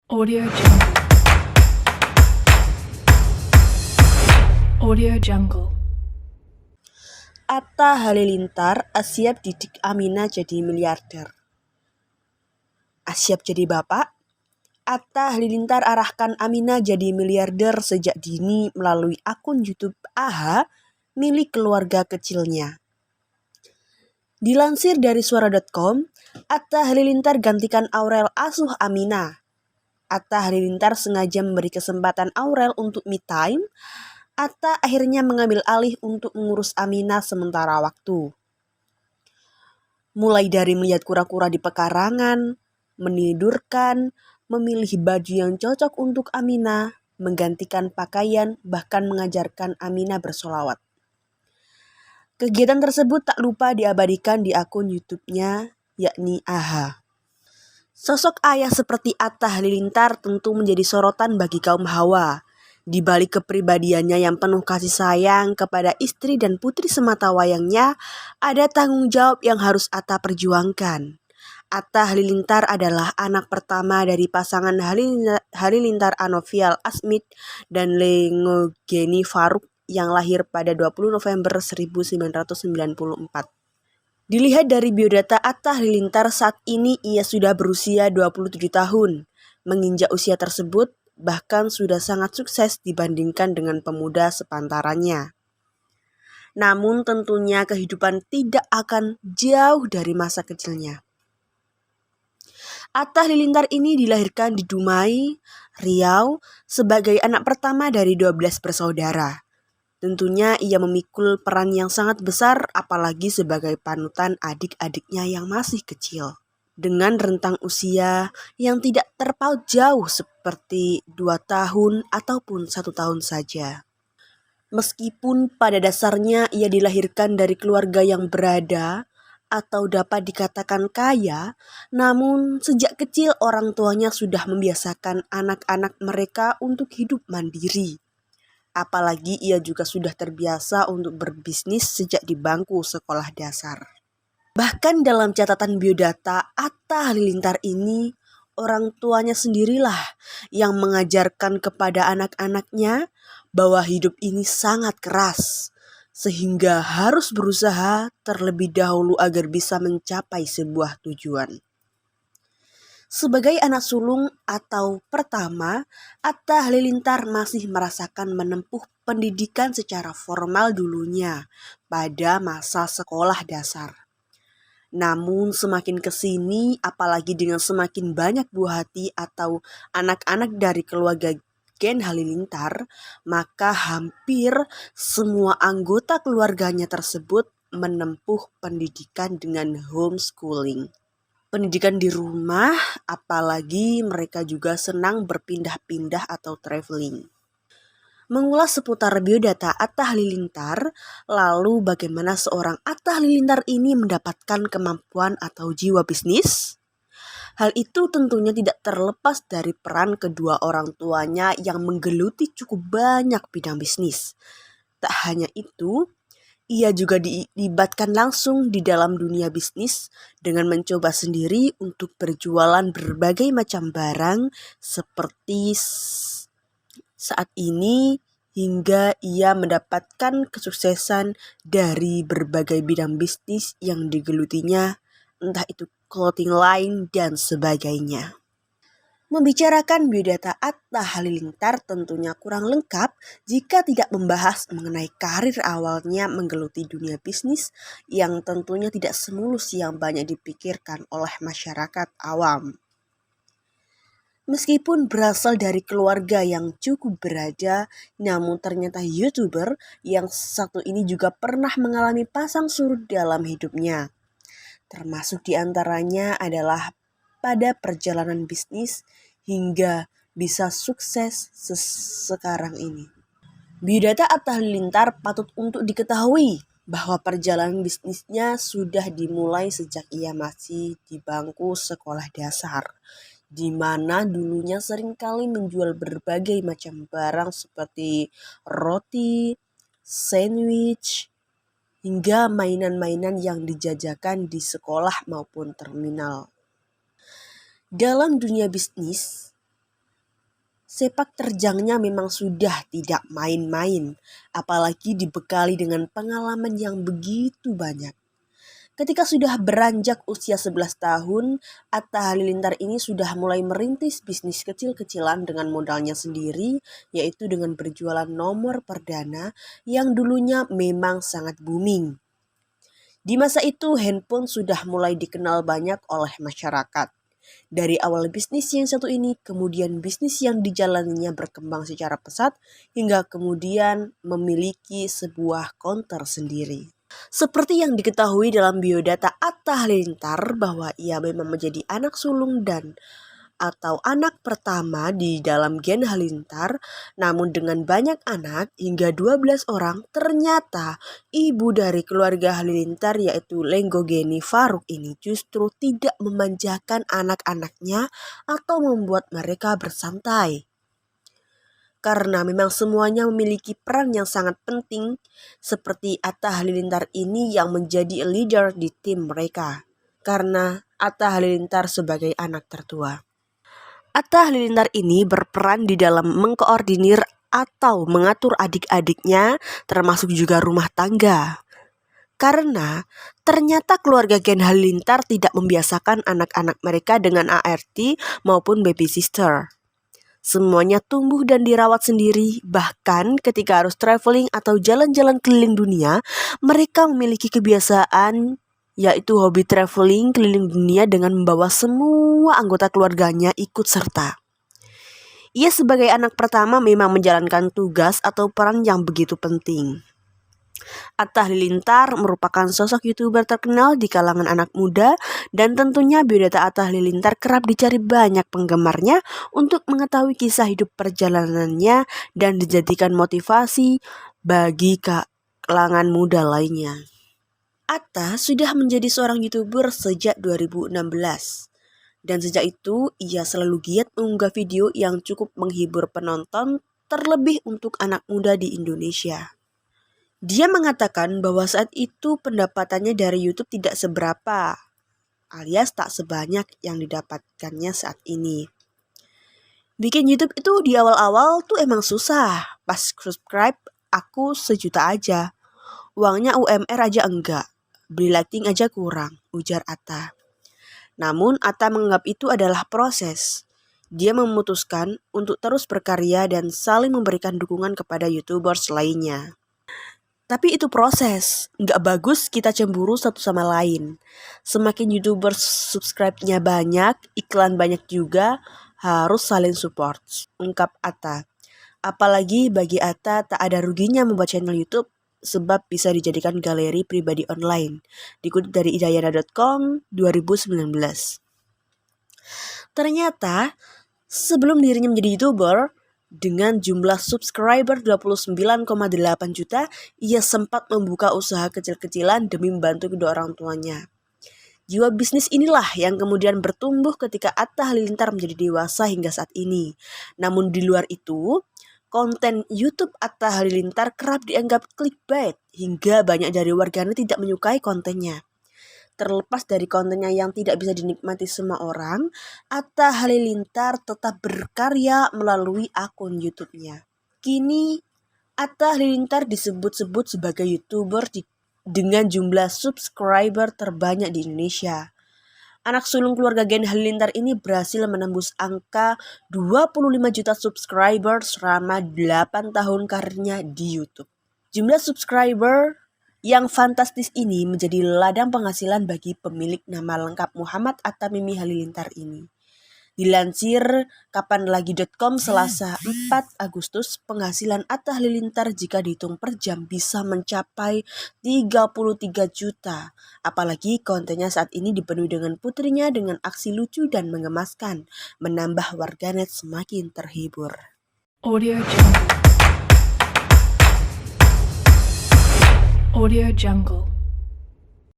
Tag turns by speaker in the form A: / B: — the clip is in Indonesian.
A: Audio Jungle. Audio Jungle.
B: Atta Halilintar siap didik Amina jadi miliarder. Siap jadi bapak? Atta Halilintar arahkan Amina jadi miliarder sejak dini melalui akun YouTube AHA milik keluarga kecilnya. Dilansir dari suara.com, Atta Halilintar gantikan Aurel asuh Amina. Atta Halilintar sengaja memberi kesempatan Aurel untuk me time. Atta akhirnya mengambil alih untuk mengurus Amina sementara waktu. Mulai dari melihat kura-kura di pekarangan, menidurkan, memilih baju yang cocok untuk Amina, menggantikan pakaian, bahkan mengajarkan Amina bersolawat. Kegiatan tersebut tak lupa diabadikan di akun YouTube-nya, yakni AHA. Sosok ayah seperti Atta Halilintar tentu menjadi sorotan bagi kaum hawa. Di balik kepribadiannya yang penuh kasih sayang kepada istri dan putri sematawayangnya, ada tanggung jawab yang harus Atta perjuangkan. Atta Halilintar adalah anak pertama dari pasangan Halilintar Anovial Asmit dan Lengogeni Faruk yang lahir pada 20 November 1994. Dilihat dari biodata Atta Halilintar saat ini ia sudah berusia 27 tahun. Menginjak usia tersebut, bahkan sudah sangat sukses dibandingkan dengan pemuda sepantarannya. Namun tentunya kehidupan tidak akan jauh dari masa kecilnya. Atta Halilintar ini dilahirkan di Dumai, Riau, sebagai anak pertama dari 12 bersaudara. Tentunya ia memikul peran yang sangat besar apalagi sebagai panutan adik-adiknya yang masih kecil. Dengan rentang usia yang tidak terpaut jauh seperti 2 tahun ataupun 1 tahun saja. Meskipun pada dasarnya ia dilahirkan dari keluarga yang berada atau dapat dikatakan kaya, namun sejak kecil orang tuanya sudah membiasakan anak-anak mereka untuk hidup mandiri. Apalagi ia juga sudah terbiasa untuk berbisnis sejak di bangku sekolah dasar. Bahkan dalam catatan biodata Atta Halilintar ini, orang tuanya sendirilah yang mengajarkan kepada anak-anaknya bahwa hidup ini sangat keras, sehingga harus berusaha terlebih dahulu agar bisa mencapai sebuah tujuan. Sebagai anak sulung atau pertama, Atta Halilintar masih merasakan menempuh pendidikan secara formal dulunya pada masa sekolah dasar. Namun semakin kesini, apalagi dengan semakin banyak buah hati atau anak-anak dari keluarga Gen Halilintar, maka hampir semua anggota keluarganya tersebut menempuh pendidikan dengan homeschooling. Pendidikan di rumah, apalagi mereka juga senang berpindah-pindah atau traveling. Mengulas seputar biodata Atta Halilintar, lalu bagaimana seorang Atta Halilintar ini mendapatkan kemampuan atau jiwa bisnis? Hal itu tentunya tidak terlepas dari peran kedua orang tuanya yang menggeluti cukup banyak bidang bisnis. Tak hanya itu, ia juga dilibatkan langsung di dalam dunia bisnis dengan mencoba sendiri untuk berjualan berbagai macam barang seperti saat ini hingga ia mendapatkan kesuksesan dari berbagai bidang bisnis yang digelutinya, entah itu clothing line dan sebagainya. Membicarakan biodata Atta Halilintar tentunya kurang lengkap jika tidak membahas mengenai karir awalnya menggeluti dunia bisnis yang tentunya tidak semulus yang banyak dipikirkan oleh masyarakat awam. Meskipun berasal dari keluarga yang cukup berada, namun ternyata YouTuber yang satu ini juga pernah mengalami pasang surut dalam hidupnya. Termasuk diantaranya adalah pada perjalanan bisnis hingga bisa sukses sekarang ini. Biodata Atta Halilintar patut untuk diketahui bahwa perjalanan bisnisnya sudah dimulai sejak ia masih di bangku sekolah dasar, di mana dulunya seringkali menjual berbagai macam barang seperti roti, sandwich, hingga mainan-mainan yang dijajakan di sekolah maupun terminal. Dalam dunia bisnis, Sepak terjangnya memang sudah tidak main-main, apalagi dibekali dengan pengalaman yang begitu banyak. Ketika sudah beranjak usia 11 tahun, Atta Halilintar ini sudah mulai merintis bisnis kecil-kecilan dengan modalnya sendiri, yaitu dengan berjualan nomor perdana yang dulunya memang sangat booming. Di masa itu, handphone sudah mulai dikenal banyak oleh masyarakat. Dari awal bisnis yang satu ini, kemudian bisnis yang dijalaninya berkembang secara pesat, hingga kemudian memiliki sebuah counter sendiri. Seperti yang diketahui dalam biodata Atta Halilintar bahwa ia memang menjadi anak sulung atau anak pertama di dalam Gen Halilintar, namun dengan banyak anak hingga 12 orang, ternyata ibu dari keluarga Halilintar yaitu Lenggogeni Faruk ini justru tidak memanjakan anak-anaknya atau membuat mereka bersantai. Karena memang semuanya memiliki peran yang sangat penting, seperti Atta Halilintar ini yang menjadi leader di tim mereka. Karena Atta Halilintar sebagai anak tertua. Atta Halilintar ini berperan di dalam mengkoordinir atau mengatur adik-adiknya, termasuk juga rumah tangga. Karena ternyata keluarga Gen Halilintar tidak membiasakan anak-anak mereka dengan ART maupun baby sister. Semuanya tumbuh dan dirawat sendiri, bahkan ketika harus traveling atau jalan-jalan keliling dunia, mereka memiliki kebiasaan yaitu hobi traveling keliling dunia dengan membawa semua anggota keluarganya ikut serta. Ia sebagai anak pertama memang menjalankan tugas atau peran yang begitu penting. Atta Halilintar merupakan sosok YouTuber terkenal di kalangan anak muda dan tentunya biodata Atta Halilintar kerap dicari banyak penggemarnya untuk mengetahui kisah hidup perjalanannya dan dijadikan motivasi bagi kalangan muda lainnya. Atta sudah menjadi seorang YouTuber sejak 2016. Dan sejak itu, ia selalu giat mengunggah video yang cukup menghibur penonton, terlebih untuk anak muda di Indonesia. Dia mengatakan bahwa saat itu pendapatannya dari YouTube tidak seberapa, alias tak sebanyak yang didapatkannya saat ini. Bikin YouTube itu di awal-awal tuh emang susah. Pas subscribe, aku 1 juta aja. Uangnya UMR aja enggak. Beli lighting aja kurang, ujar Atta. Namun Atta menganggap itu adalah proses. Dia memutuskan untuk terus berkarya dan saling memberikan dukungan kepada YouTubers lainnya. Tapi itu proses, nggak bagus kita cemburu satu sama lain. Semakin YouTubers subscribe-nya banyak, iklan banyak juga, harus saling support, ungkap Atta. Apalagi bagi Atta tak ada ruginya membuat channel YouTube, sebab bisa dijadikan galeri pribadi online. Dikutip dari idayana.com 2019. Ternyata sebelum dirinya menjadi YouTuber, dengan jumlah subscriber 29,8 juta, ia sempat membuka usaha kecil-kecilan demi membantu kedua orang tuanya. Jiwa bisnis inilah yang kemudian bertumbuh ketika Atta Halilintar menjadi dewasa hingga saat ini. Namun di luar itu, konten YouTube Atta Halilintar kerap dianggap clickbait hingga banyak dari warganet tidak menyukai kontennya. Terlepas dari kontennya yang tidak bisa dinikmati semua orang, Atta Halilintar tetap berkarya melalui akun YouTube-nya. Kini, Atta Halilintar disebut-sebut sebagai YouTuber dengan jumlah subscriber terbanyak di Indonesia. Anak sulung keluarga Gen Halilintar ini berhasil menembus angka 25 juta subscriber selama 8 tahun karirnya di YouTube. Jumlah subscriber yang fantastis ini menjadi ladang penghasilan bagi pemilik nama lengkap Muhammad Atta Mimi Halilintar ini. Dilansir kapanlagi.com Selasa 4 Agustus, penghasilan Atta Halilintar jika dihitung per jam bisa mencapai 33 juta. Apalagi kontennya saat ini dipenuhi dengan putrinya dengan aksi lucu dan mengemaskan, menambah warganet semakin terhibur.
A: Audio Jungle. Audio Jungle.